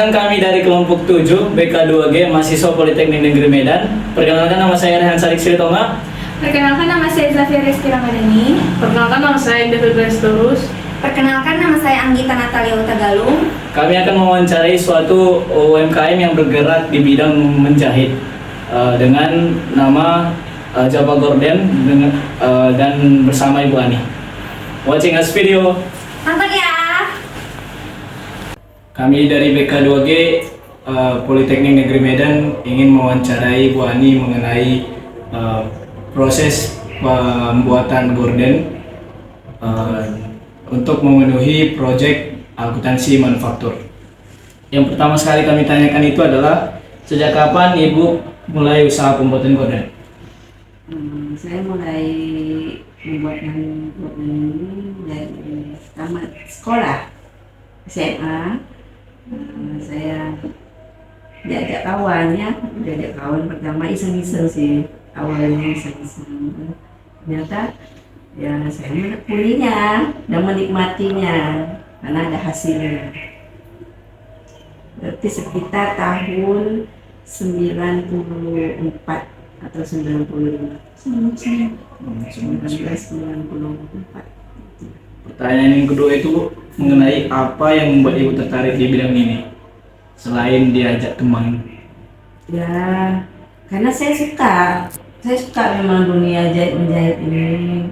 Perkenalkan kami dari kelompok 7 BK2G mahasiswa Politeknik Negeri Medan. Perkenalkan nama saya Rehan Sadik Sritonga. Perkenalkan nama saya Zafir Rizky Ramadhani. Perkenalkan nama saya David Restorus. Perkenalkan nama saya Anggita Natalia Utagalung. Kami akan mewawancarai suatu UMKM yang bergerak di bidang menjahit dengan nama Java Gorden dan bersama Ibu Ani. Watching us video. Nonton ya! Kami dari BK2G Politeknik Negeri Medan ingin mewawancarai Bu Ani mengenai proses pembuatan gorden untuk memenuhi proyek akuntansi manufaktur. Yang pertama sekali kami tanyakan itu adalah sejak kapan Ibu mulai usaha pembuatan gorden? Saya mulai membuat gorden ini dari tamat sekolah SMA. Saya diajak kawan pertama iseng-iseng sih, awalnya iseng-iseng. Ternyata ya saya menekuninya dan menikmatinya karena ada hasilnya. Berarti sekitar tahun 94 atau 95. 1994. Pertanyaan yang kedua itu mengenai apa yang membuat Ibu tertarik di bidang ini selain diajak teman? Ya, karena saya suka memang dunia menjahit ini,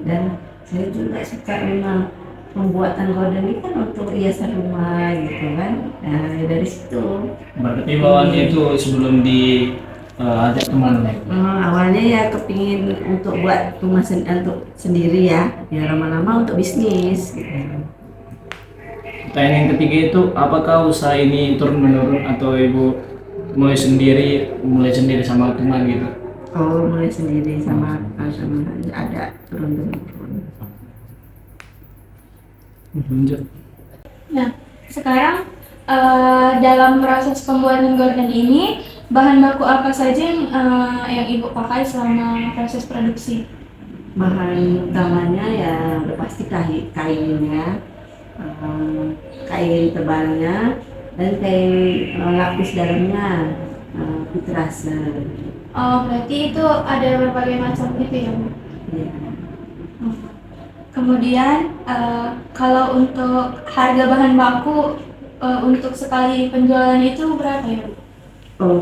dan saya juga suka memang pembuatan gorden ini kan untuk hiasan rumah gitu kan. Nah dari situ. Berarti bawaannya itu sebelum diajak teman ya? Awalnya ya kepingin untuk buat rumah untuk sendiri ya lama-lama untuk bisnis gitu. Pertanyaan yang ketiga itu apakah usaha ini turun menurun atau Ibu mulai sendiri sama teman gitu? Oh, mulai sendiri sama ada turun. Lanjut. Nah, sekarang dalam proses pembuatan gorden ini, bahan baku apa saja yang Ibu pakai selama proses produksi? Bahan utamanya ya udah pasti kainnya, kain tebalnya, dan kain lapis dalamnya, vitrase. Oh, berarti itu ada berbagai macam gitu ya, Bu? Ya. Kemudian, kalau untuk harga bahan baku untuk sekali penjualan itu berapa ya, Bu? Oh,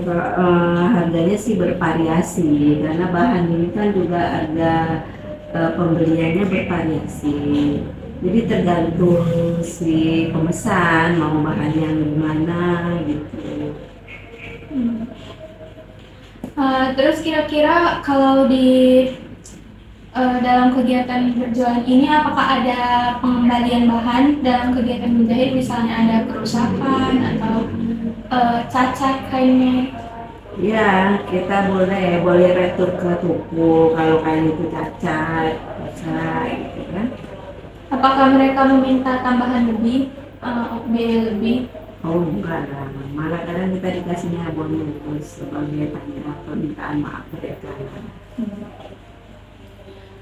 harganya sih bervariasi karena bahan ini kan juga harga pembeliannya bervariasi. Jadi tergantung si pemesan mau bahan yang gimana gitu. Terus kira-kira kalau di dalam kegiatan berjualan ini apakah ada pengembalian bahan dalam kegiatan menjahit, misalnya ada kerusakan atau cacat kainnya? Ya, kita boleh retur ke toko kalau kain itu cacat, gitu kan. Apakah mereka meminta tambahan lebih, biaya lebih? Oh enggak lah, malah kadang kita dikasihnya bonus sebagai tanda permintaan maaf mereka.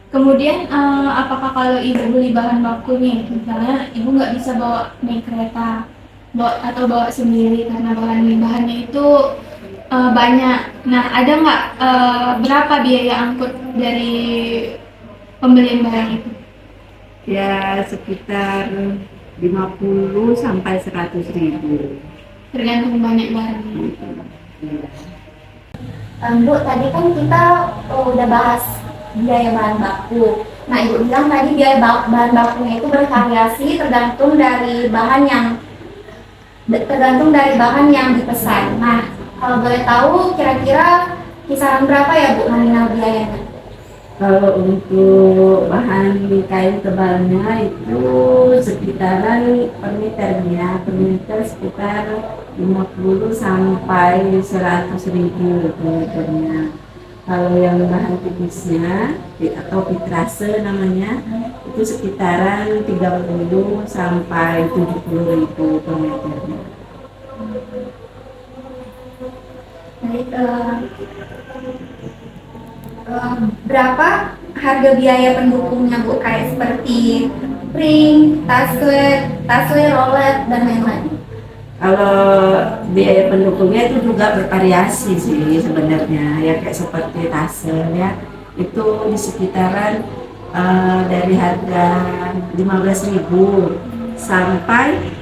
Kemudian apakah kalau Ibu beli bahan baku nih, misalnya Ibu nggak bisa bawa naik kereta atau bawa sendiri karena bahannya itu banyak. Nah, ada nggak berapa biaya angkut dari pembelian barang itu? Ya sekitar 50 sampai 100 ribu. Tergantung banyak barangnya. Bu, tadi kan kita udah bahas biaya bahan baku. Nah, Ibu bilang tadi biaya bahan bakunya itu bervariasi tergantung dari bahan yang dipesan. Nah, kalau boleh tahu kira-kira kisaran berapa ya, Bu, nominal biayanya? Kalau untuk bahan kain tebalnya itu sekitaran per meternya, per meter sekitar 50 sampai 100 ribu per meternya. Kalau yang bahan tipisnya atau vitrase namanya itu sekitaran 30 sampai 70 ribu per meternya. Baik, berapa harga biaya pendukungnya, Bu, kayak seperti ring, tasle, rolet, dan lain-lain? Kalau biaya pendukungnya itu juga bervariasi sih sebenarnya, ya kayak seperti Tasel ya, itu di sekitaran dari harga 15.000 sampai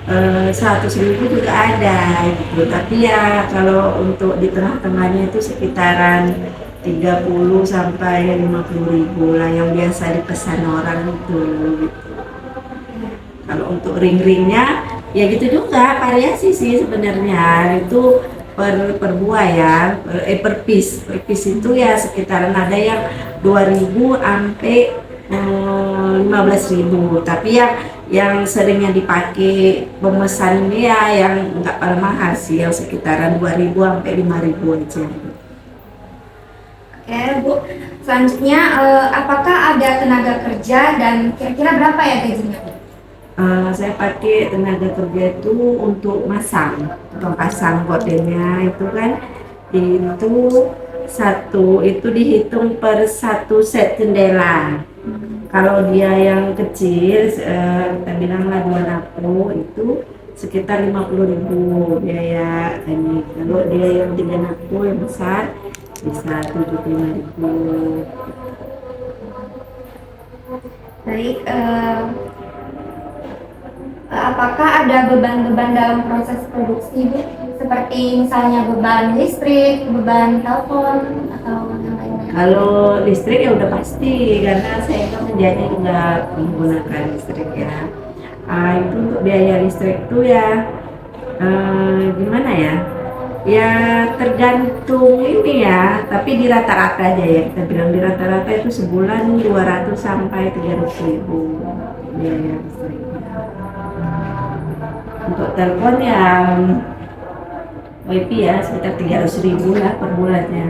100.000 juga ada gitu. Tapi ya kalau untuk di tengah-tengahnya itu sekitaran 30 sampai 50.000 lah yang biasa dipesan orang itu gitu. Kalau untuk ring-ringnya ya gitu juga variasi sih sebenarnya, itu per buah ya, per piece itu ya sekitaran ada yang 2.000 sampai 15.000. Tapi yang seringnya dipakai pemesan ini ya yang nggak paling mahal sih, yang sekitaran 2.000 sampai 5.000 aja. Oke, Bu. Selanjutnya, apakah ada tenaga kerja dan kira-kira berapa ya gajinya, Bu? Saya pakai tenaga kerja itu untuk tukang pasang gordennya itu kan, itu satu itu dihitung per satu set jendela. Kalau dia yang kecil, kita bilanglah 2 napo itu sekitar 50.000 biaya ini. Kalau dia yang 3 napo yang besar bisa 75.000. Baik, apakah ada beban-beban dalam proses produksi, Bu? Seperti misalnya beban listrik, beban telepon, atau yang lainnya? Kalau listrik ya udah pasti, karena saya kan kerjanya juga menggunakan listrik ya. Itu untuk biaya listrik tuh ya gimana ya? Ya tergantung ini ya, tapi di rata-rata aja ya, kita bilang di rata-rata itu sebulan 200 sampai 300.000 biaya listriknya. Untuk telepon yang WiFi ya sekitar 300.000 lah per bulannya.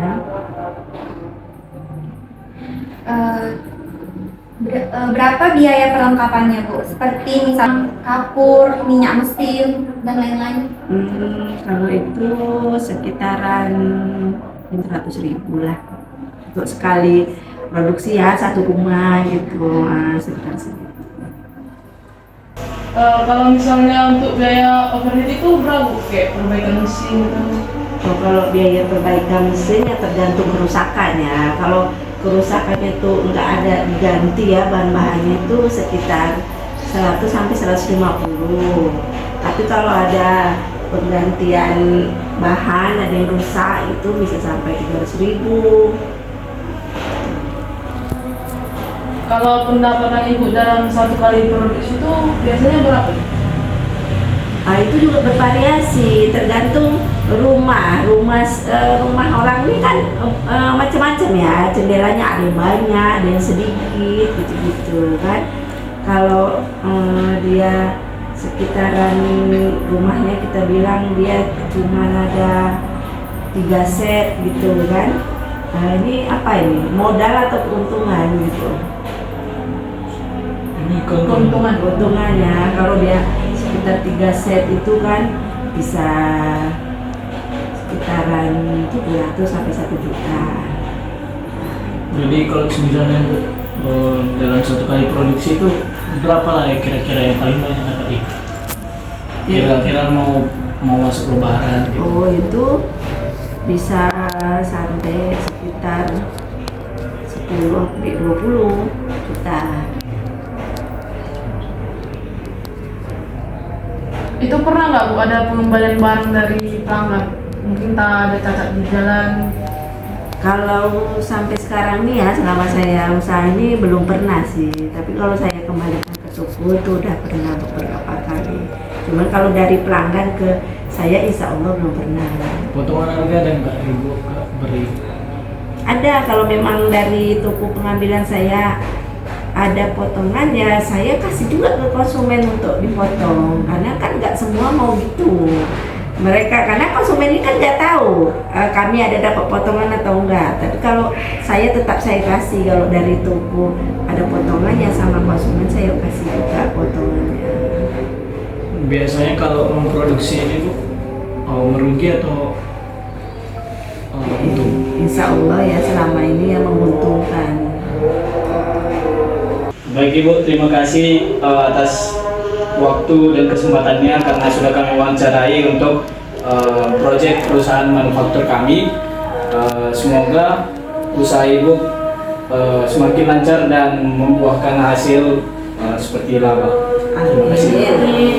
Berapa biaya perlengkapannya, Bu? Seperti misalnya kapur, minyak mesin, dan lain-lain. Kalau itu sekitaran 500.000 lah untuk sekali produksi ya, satu rumah gitu, sekitar segitu. Kalau misalnya untuk biaya overhead itu berapa, Bu? Kayak perbaikan mesin gitu. Kalau biaya perbaikan mesin ya tergantung kerusakannya. Kalau kerusakannya itu nggak ada diganti ya, bahan-bahannya itu sekitar 100 sampai 150. Tapi kalau ada penggantian bahan, ada yang rusak, itu bisa sampai 300.000. Kalau pendapatan Ibu dalam satu kali produksi itu biasanya berapa? Itu juga bervariasi, tergantung rumah orang ini kan macam-macam ya, jendelanya ada yang banyak, ada yang sedikit gitu-gitu kan. Kalau dia sekitaran rumahnya kita bilang dia cuma ada 3 set gitu kan. Ini apa ini, modal atau keuntungan gitu? Ini keuntungan. Keuntungannya kalau dia sekitar 3 set itu kan bisa sekitaran 700 sampai 1 juta. Jadi kalau misalnya dalam satu kali produksi itu berapa lah ya kira-kira yang paling banyak dapat ibu? Kira-kira mau masuk lebaran gitu. Oh, itu bisa sampai sekitar 10 sampai 20 juta. Itu pernah nggak, Bu, ada pengembalian barang dari pelanggan? Mungkin tak ada cacat di jalan. Kalau sampai sekarang nih ya, selama saya usaha ini belum pernah sih. Tapi kalau saya kembalikan ke toko itu udah pernah beberapa kali. Cuman kalau dari pelanggan ke saya, insya Allah belum pernah. Potongan harga ada nggak Ibu beri? Ada, kalau memang dari toko pengambilan saya ada potongan ya saya kasih juga ke konsumen untuk dipotong, karena kan nggak semua mau gitu mereka, karena konsumen ini kan nggak tahu kami ada dapat potongan atau enggak. Tapi kalau saya tetap saya kasih, kalau dari toko ada potongan ya sama konsumen saya kasih juga potongannya. Biasanya kalau memproduksi ini Bu merugi atau untung? Insya Allah ya selama ini ya menguntungkan. Baik Ibu, terima kasih atas waktu dan kesempatannya karena sudah kami wawancarai untuk proyek perusahaan manufaktur kami. Semoga usaha Ibu semakin lancar dan membuahkan hasil seperti laba. Terima kasih. Amin.